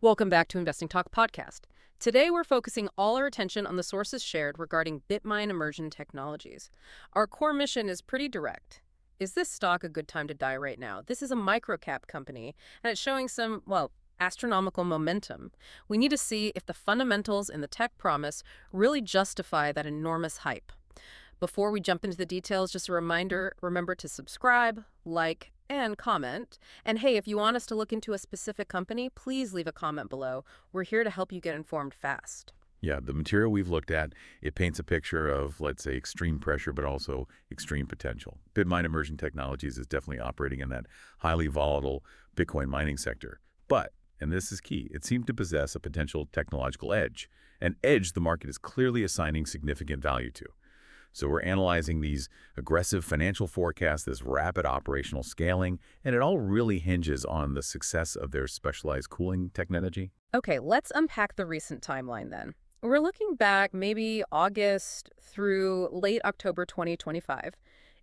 Welcome back to Investing Talk podcast. Today we're focusing all our attention on the sources shared regarding Bitmine Immersion technologies. Our core mission is pretty direct. Is this stock a good time to buy right now? This is a microcap company, and it's showing some, well, astronomical momentum. We need to see if the fundamentals in the tech promise really justify that enormous hype. Before we jump into the details, just a reminder, remember to subscribe, like, and comment. And hey, if you want us to look into a specific company, please leave a comment below. We're here to help you get informed fast. Yeah, the material we've looked at, it paints a picture of, let's say, extreme pressure, but also extreme potential. Bitmine Immersion Technologies is definitely operating in that highly volatile Bitcoin mining sector. But, and this is key, it seemed to possess a potential technological edge, an edge the market is clearly assigning significant value to. So we're analyzing these aggressive financial forecasts, this rapid operational scaling, and it all really hinges on the success of their specialized cooling technology. Okay, let's unpack the recent timeline then. We're looking back maybe August through late October 2025.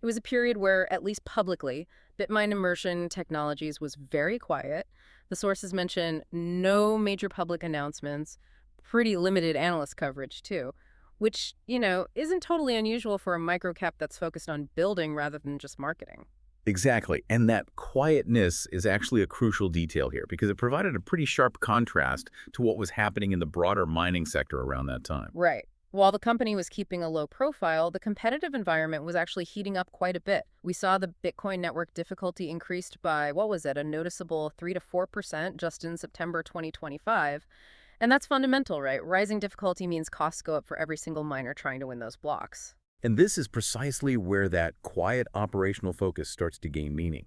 It was a period where, at least publicly, Bitmine Immersion Technologies was very quiet. The sources mention no major public announcements, pretty limited analyst coverage too, which, isn't totally unusual for a microcap that's focused on building rather than just marketing. Exactly, and that quietness is actually a crucial detail here because it provided a pretty sharp contrast to what was happening in the broader mining sector around that time. Right. While the company was keeping a low profile, the competitive environment was actually heating up quite a bit. We saw the Bitcoin network difficulty increased by, a noticeable 3 to 4% just in September 2025. And that's fundamental, right? Rising difficulty means costs go up for every single miner trying to win those blocks. And this is precisely where that quiet operational focus starts to gain meaning.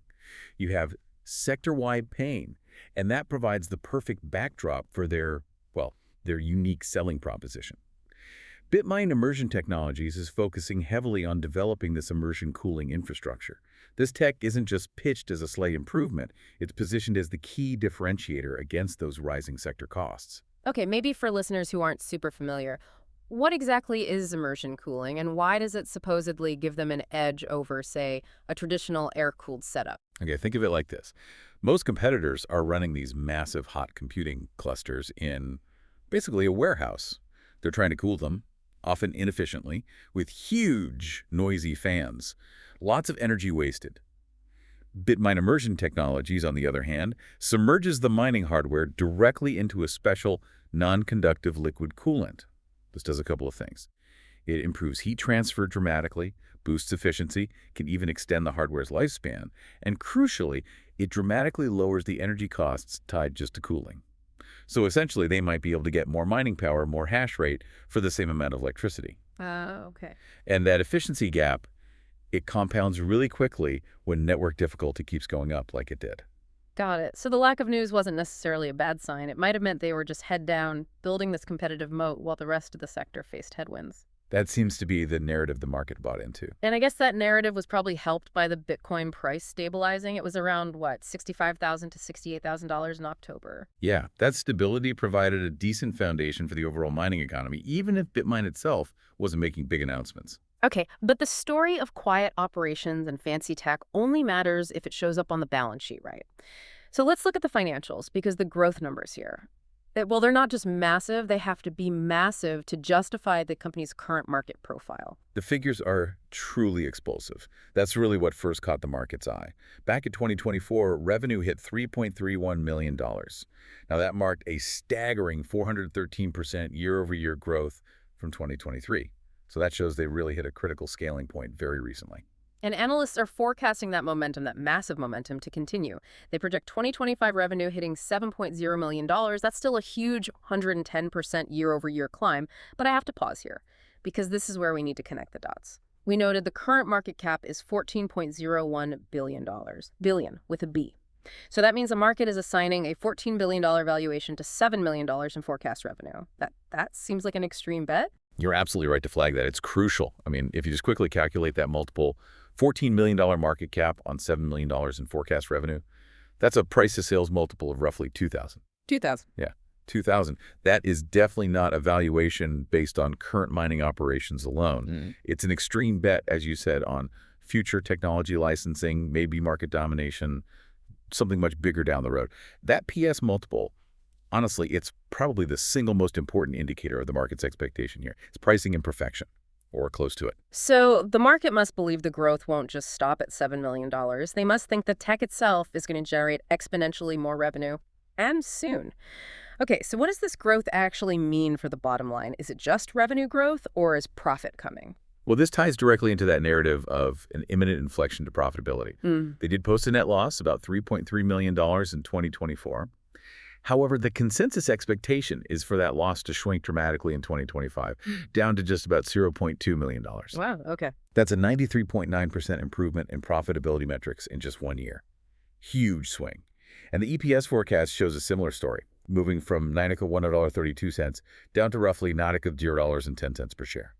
You have sector-wide pain, and that provides the perfect backdrop for their unique selling proposition. Bitmine Immersion Technologies is focusing heavily on developing this immersion cooling infrastructure. This tech isn't just pitched as a slight improvement, it's positioned as the key differentiator against those rising sector costs. Okay, maybe for listeners who aren't super familiar, what exactly is immersion cooling and why does it supposedly give them an edge over, say, a traditional air-cooled setup? Okay, think of it like this. Most competitors are running these massive hot computing clusters in basically a warehouse. They're trying to cool them, often inefficiently, with huge, noisy fans. Lots of energy wasted. Bitmine Immersion Technologies, on the other hand, submerges the mining hardware directly into a special non-conductive liquid coolant. This does a couple of things. It improves heat transfer dramatically, boosts efficiency, can even extend the hardware's lifespan, and crucially, it dramatically lowers the energy costs tied just to cooling. So essentially, they might be able to get more mining power, more hash rate for the same amount of electricity. Okay. And that efficiency gap, it compounds really quickly when network difficulty keeps going up like it did. Got it. So the lack of news wasn't necessarily a bad sign. It might have meant they were just head down, building this competitive moat while the rest of the sector faced headwinds. That seems to be the narrative the market bought into. And I guess that narrative was probably helped by the Bitcoin price stabilizing. It was around, $65,000 to $68,000 in October. Yeah, that stability provided a decent foundation for the overall mining economy, even if Bitmine itself wasn't making big announcements. Okay, but the story of quiet operations and fancy tech only matters if it shows up on the balance sheet, right? So let's look at the financials, because the growth numbers here, well, they're not just massive, they have to be massive to justify the company's current market profile. The figures are truly explosive. That's really what first caught the market's eye. Back in 2024, revenue hit $3.31 million. Now that marked a staggering 413% year-over-year growth from 2023. So that shows they really hit a critical scaling point very recently. And analysts are forecasting that momentum, that massive momentum, to continue. They project 2025 revenue hitting $7.0 million. That's still a huge 110% year-over-year climb. But I have to pause here, because this is where we need to connect the dots. We noted the current market cap is $14.01 billion. Billion, with a B. So that means the market is assigning a $14 billion valuation to $7 million in forecast revenue. That seems like an extreme bet. You're absolutely right to flag that. It's crucial. I mean, if you just quickly calculate that multiple, $14 million market cap on $7 million in forecast revenue, that's a price-to-sales multiple of roughly 2,000. 2,000. Yeah, 2,000. That is definitely not a valuation based on current mining operations alone. It's an extreme bet, as you said, on future technology licensing, maybe market domination, something much bigger down the road. That PS multiple Honestly, it's probably the single most important indicator of the market's expectation here. It's pricing imperfection, or close to it. So the market must believe the growth won't just stop at $7 million. They must think the tech itself is going to generate exponentially more revenue, and soon. Okay, so what does this growth actually mean for the bottom line? Is it just revenue growth, or is profit coming? Well, this ties directly into that narrative of an imminent inflection to profitability. They did post a net loss, about $3.3 million in 2024. However, the consensus expectation is for that loss to shrink dramatically in 2025, down to just about $0.2 million. Wow, okay. That's a 93.9% improvement in profitability metrics in just 1 year. Huge swing. And the EPS forecast shows a similar story, moving from NYNEC $1.32 down to roughly NYNEC $0.10 per share.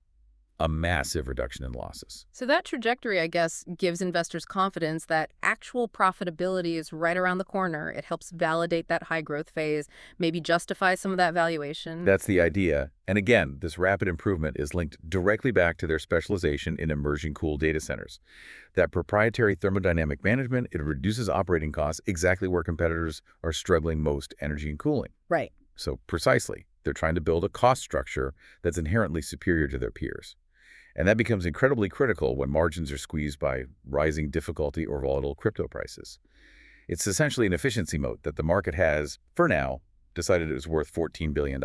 A massive reduction in losses. So that trajectory, I guess, gives investors confidence that actual profitability is right around the corner. It helps validate that high growth phase, maybe justify some of that valuation. That's the idea. And again, this rapid improvement is linked directly back to their specialization in immersion cooled data centers. That proprietary thermodynamic management, it reduces operating costs exactly where competitors are struggling most, energy and cooling. Right. So precisely, they're trying to build a cost structure that's inherently superior to their peers. And that becomes incredibly critical when margins are squeezed by rising difficulty or volatile crypto prices. It's essentially an efficiency moat that the market has, for now, decided it was worth $14 billion.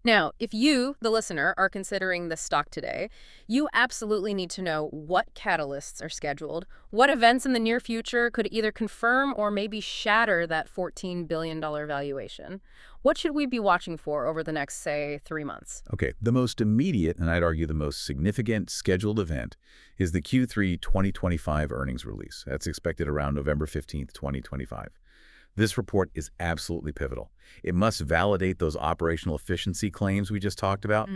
Now, if you, the listener, are considering the stock today, you absolutely need to know what catalysts are scheduled, what events in the near future could either confirm or maybe shatter that $14 billion valuation. What should we be watching for over the next, say, 3 months? Okay, the most immediate, and I'd argue the most significant scheduled event is the Q3 2025 earnings release. That's expected around November 15th, 2025. This report is absolutely pivotal. It must validate those operational efficiency claims we just talked about.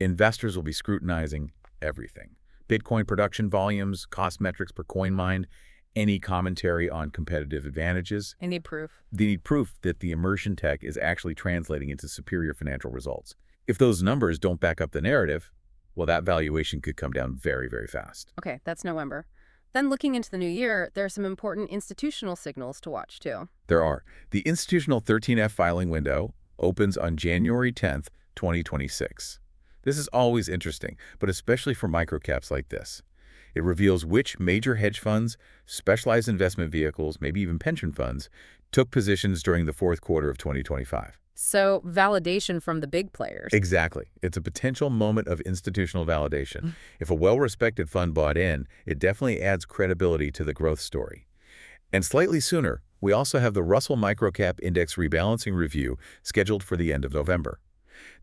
Investors will be scrutinizing everything. Bitcoin production volumes, cost metrics per coin mined, any commentary on competitive advantages. I need proof. They need proof that the immersion tech is actually translating into superior financial results. If those numbers don't back up the narrative, well, that valuation could come down very, very fast. Okay, that's November. Then looking into the new year, there are some important institutional signals to watch, too. There are. The institutional 13F filing window opens on January 10th, 2026. This is always interesting, but especially for microcaps like this. It reveals which major hedge funds, specialized investment vehicles, maybe even pension funds, took positions during the fourth quarter of 2025. So validation from the big players. Exactly. It's a potential moment of institutional validation. If a well-respected fund bought in, it definitely adds credibility to the growth story. And slightly sooner, we also have the Russell Microcap Index Rebalancing Review scheduled for the end of November.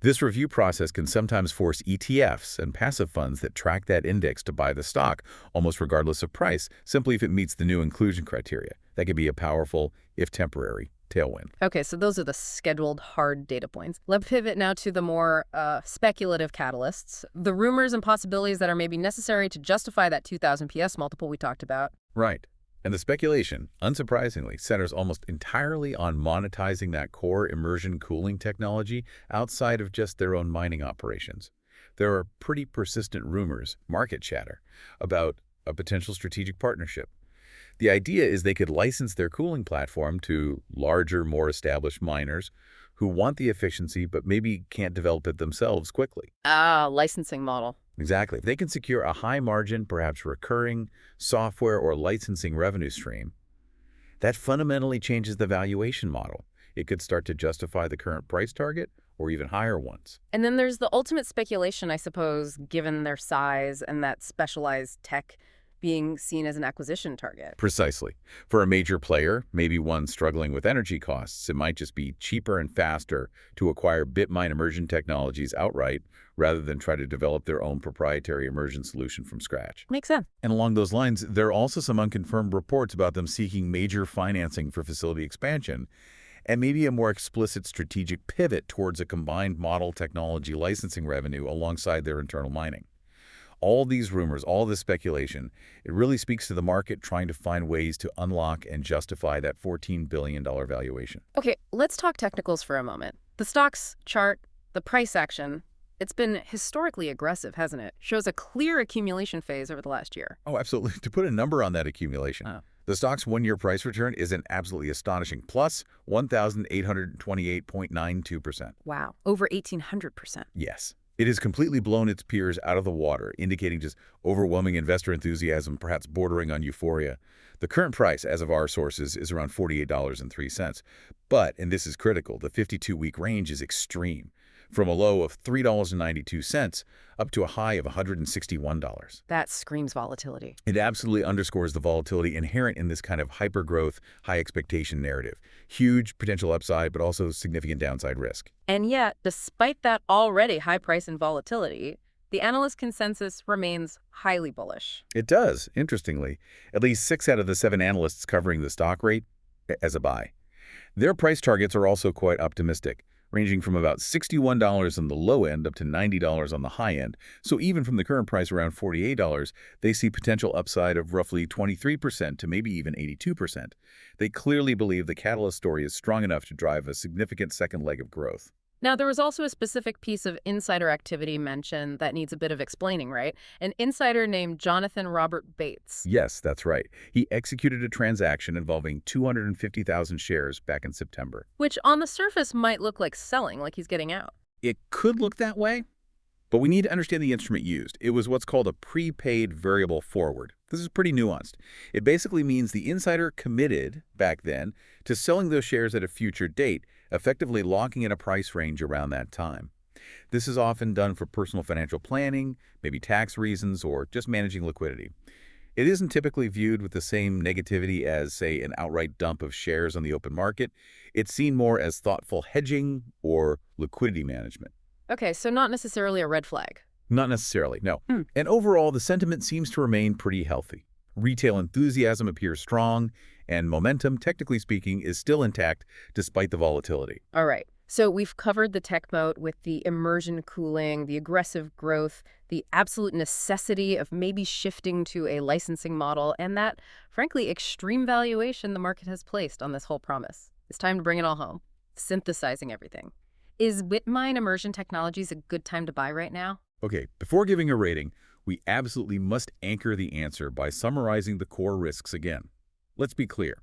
This review process can sometimes force ETFs and passive funds that track that index to buy the stock, almost regardless of price, simply if it meets the new inclusion criteria. That could be a powerful, if temporary, tailwind. Okay, so those are the scheduled hard data points. Let's pivot now to the more speculative catalysts, the rumors and possibilities that are maybe necessary to justify that 2,000 PS multiple we talked about. Right. And the speculation, unsurprisingly, centers almost entirely on monetizing that core immersion cooling technology outside of just their own mining operations. There are pretty persistent rumors, market chatter, about a potential strategic partnership. The idea is they could license their cooling platform to larger, more established miners who want the efficiency but maybe can't develop it themselves quickly. Ah, licensing model. Exactly. If they can secure a high-margin, perhaps recurring, software or licensing revenue stream, that fundamentally changes the valuation model. It could start to justify the current price target or even higher ones. And then there's the ultimate speculation, I suppose, given their size and that specialized tech being seen as an acquisition target. Precisely. For a major player, maybe one struggling with energy costs, it might just be cheaper and faster to acquire Bitmine immersion technologies outright rather than try to develop their own proprietary immersion solution from scratch. Makes sense. And along those lines, there are also some unconfirmed reports about them seeking major financing for facility expansion and maybe a more explicit strategic pivot towards a combined model technology licensing revenue alongside their internal mining. All these rumors, all this speculation, it really speaks to the market trying to find ways to unlock and justify that $14 billion valuation. Okay, let's talk technicals for a moment. The stocks chart, the price action, it's been historically aggressive, hasn't it? Shows a clear accumulation phase over the last year. Oh, absolutely. To put a number on that accumulation, The stock's one-year price return is an absolutely astonishing plus 1,828.92%. Wow, over 1,800%. Yes. It has completely blown its peers out of the water, indicating just overwhelming investor enthusiasm, perhaps bordering on euphoria. The current price, as of our sources, is around $48.03. But, and this is critical, the 52-week range is extreme, from a low of $3.92 up to a high of $161. That screams volatility. It absolutely underscores the volatility inherent in this kind of hyper-growth, high-expectation narrative. Huge potential upside, but also significant downside risk. And yet, despite that already high price and volatility, the analyst consensus remains highly bullish. It does, interestingly. At least 6 out of the 7 analysts covering the stock rate as a buy. Their price targets are also quite optimistic, ranging from about $61 on the low end up to $90 on the high end. So even from the current price around $48, they see potential upside of roughly 23% to maybe even 82%. They clearly believe the catalyst story is strong enough to drive a significant second leg of growth. Now, there was also a specific piece of insider activity mentioned that needs a bit of explaining, right? An insider named Jonathan Robert Bates. Yes, that's right. He executed a transaction involving 250,000 shares back in September. Which on the surface might look like selling, like he's getting out. It could look that way, but we need to understand the instrument used. It was what's called a prepaid variable forward. This is pretty nuanced. It basically means the insider committed back then to selling those shares at a future date, effectively locking in a price range around that time. This is often done for personal financial planning, maybe tax reasons, or just managing liquidity. It isn't typically viewed with the same negativity as, say, an outright dump of shares on the open market. It's seen more as thoughtful hedging or liquidity management. Okay, so not necessarily a red flag. Not necessarily, no. And overall, the sentiment seems to remain pretty healthy. Retail enthusiasm appears strong, and momentum, technically speaking, is still intact despite the volatility. All right. So we've covered the tech moat with the immersion cooling, the aggressive growth, the absolute necessity of maybe shifting to a licensing model, and that, frankly, extreme valuation the market has placed on this whole promise. It's time to bring it all home, synthesizing everything. Is Bitmine Immersion Technologies a good time to buy right now? Okay, before giving a rating, we absolutely must anchor the answer by summarizing the core risks again. Let's be clear.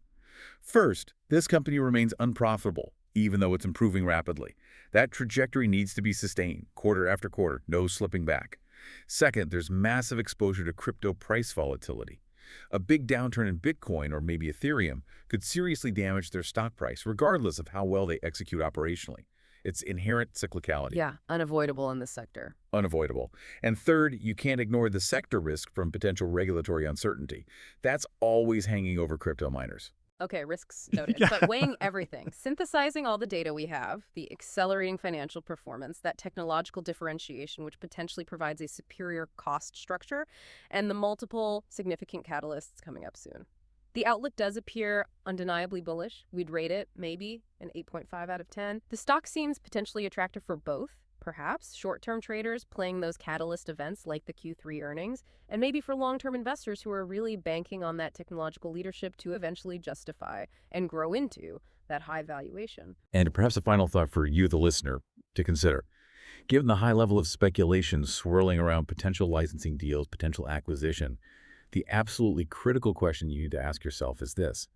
First, this company remains unprofitable, even though it's improving rapidly. That trajectory needs to be sustained, quarter after quarter, no slipping back. Second, there's massive exposure to crypto price volatility. A big downturn in Bitcoin or maybe Ethereum could seriously damage their stock price, regardless of how well they execute operationally. It's inherent cyclicality. Yeah, unavoidable in this sector. Unavoidable. And third, you can't ignore the sector risk from potential regulatory uncertainty. That's always hanging over crypto miners. Okay, risks noted. But weighing everything, synthesizing all the data we have, the accelerating financial performance, that technological differentiation which potentially provides a superior cost structure, and the multiple significant catalysts coming up soon. The outlook does appear undeniably bullish. We'd rate it maybe an 8.5 out of 10. The stock seems potentially attractive for both, perhaps short-term traders playing those catalyst events like the Q3 earnings, and maybe for long-term investors who are really banking on that technological leadership to eventually justify and grow into that high valuation. And perhaps a final thought for you, the listener, to consider. Given the high level of speculation swirling around potential licensing deals, potential acquisition, the absolutely critical question you need to ask yourself is this.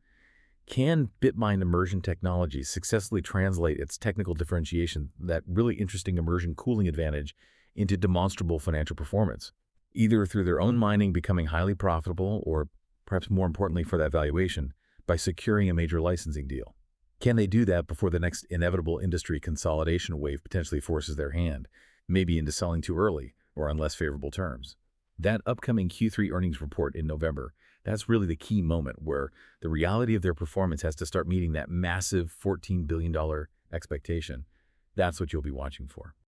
Can Bitmine Immersion Technologies successfully translate its technical differentiation, that really interesting immersion cooling advantage, into demonstrable financial performance, either through their own mining becoming highly profitable or, perhaps more importantly for that valuation, by securing a major licensing deal? Can they do that before the next inevitable industry consolidation wave potentially forces their hand, maybe into selling too early or on less favorable terms? That upcoming Q3 earnings report in November, that's really the key moment where the reality of their performance has to start meeting that massive $14 billion expectation. That's what you'll be watching for.